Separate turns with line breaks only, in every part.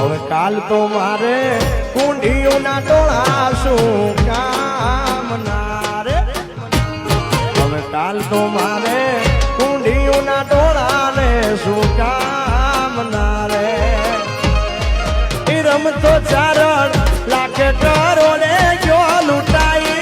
હવે કાલ તો મારે કુંડીઓના ટોળા શું કામ ના રે હવે કાલ તો મારે કુંડીઓના ટોળા ને શું કામ ના રે એ રમતો ચારણ લાખે કરોડે ગયો લૂંટાઈ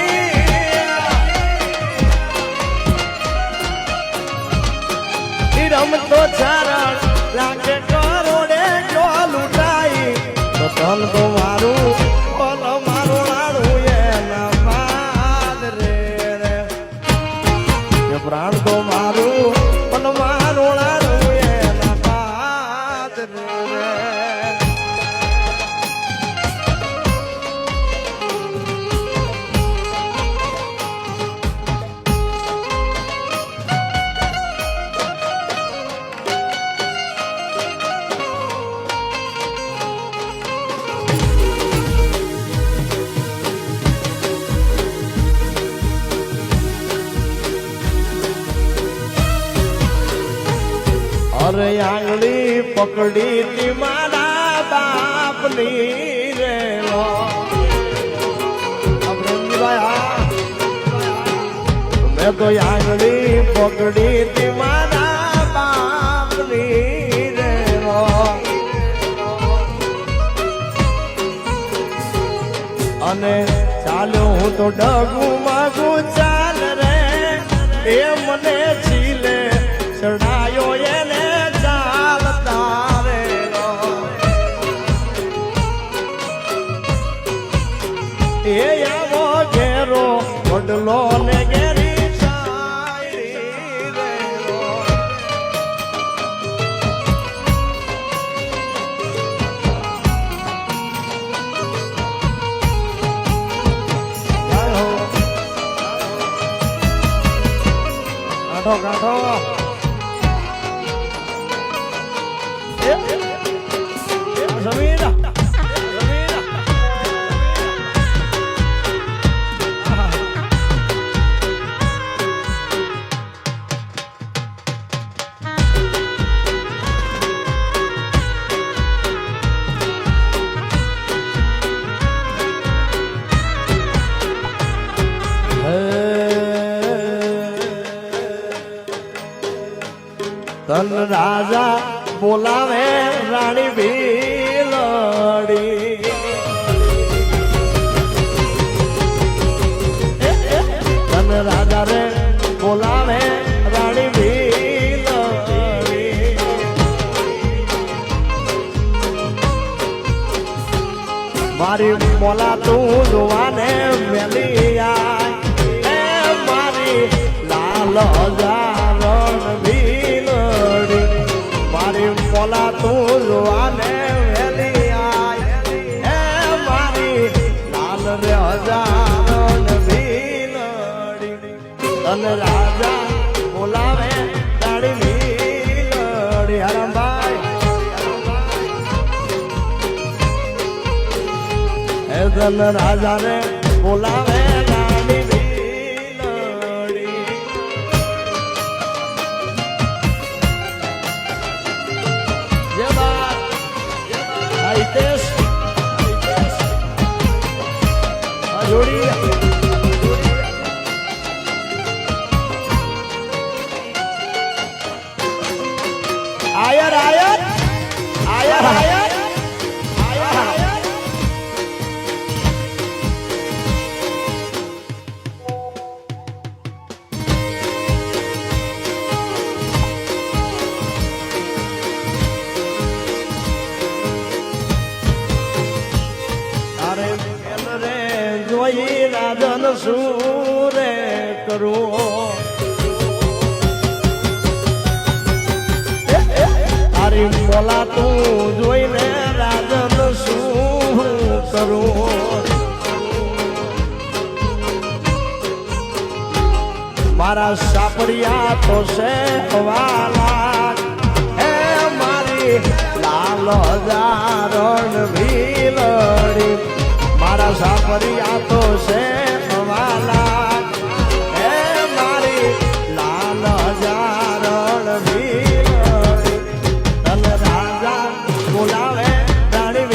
એ રમતો ચારણ લાખે કરોડે ગયો લૂંટાઈ તો તન તો મારું બોલ મારું લાડું એના પાદ રે રે પ્રાણ તો મારું પણ મારું લાડું એના પાદ રે અરે આંગળી પકડી તી મારા બાપની રે મેં તો આંગળી પકડી તી મારા બાપની રે અને ચાલો હું તો ડગું માગું ચાલ રે એ મને છીલે ચડાયો એને એ આવો ઘેરો વડલો ને ઘેરી શાયરી રે કાઢો કાઢો સમીરા તન રાજા બોલાવે રાણી ભીલડી તન રાજા રે બોલાવે રાણી ભીલડી મારી મોલા તું જોવાને મેલી આય મારી લાલ જારણ મોલા તું જોવાને વેલી આય હે મારી લાલ રે હજાર ભીલડી તન રાજા બોલાવે તારી ભીલડી હરમભાઈ હે તન રાજા ને બોલાવે તારી આયર આયર આયર આયર જોઈ રાધન સુરે કરું તારી મોલા તું જોઈને રાધન શું કરું મારા સાપડિયા તો છે વાલા હે મારી લાલ જારણ ભીલડી મારા સાપરિયા તો છે વાલા હે મારી લાલ જારણ ભીલડી તન રાજા બોલાવે રાણી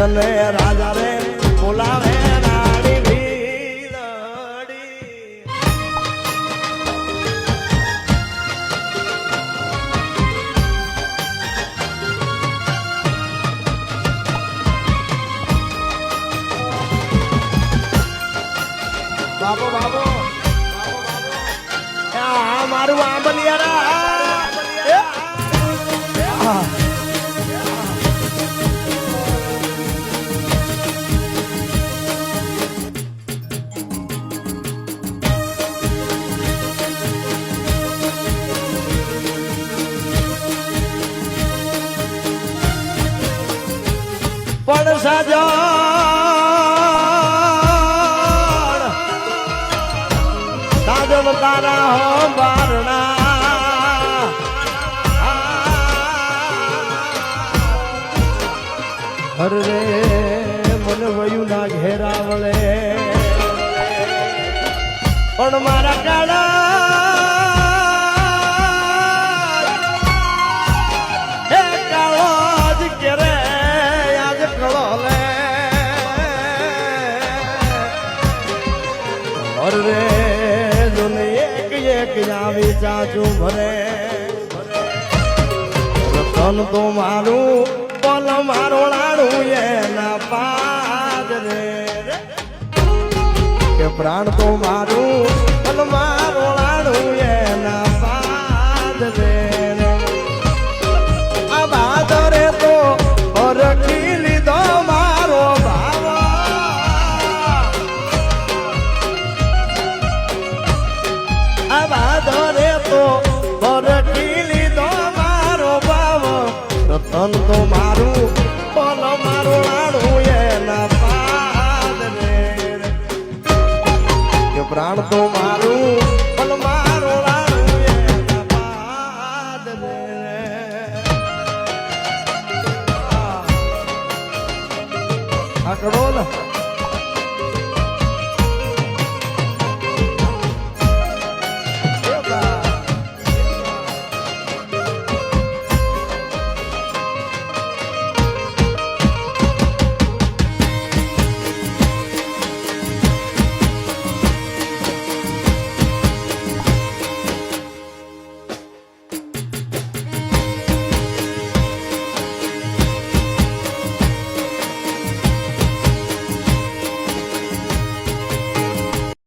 તને રાજા રે બોલાવે રાણી ભીલડી બાબો બાબો આ મારું આંબલિયારા પણ સાજણ સાજણ તારા હો બારણા હર રે મન વયું ના ઘેરાવળે પણ મારા કાળા હે કાળો જ કેરે રે જોને એક એક આવી ચાચું ભરે રતન તો મારું પલ મારો લાડું એના પાદ રે કે પ્રાણ તો મારું પલ મારો લાડું એના પાદ રે આ બાદરે તો હરખી લીધો મારો બાદરે તો બરકી લીધો મારો ભાવ રતન તો મારું પલ મારો લાડું એના પાદ રે કે પ્રાણ તો મારું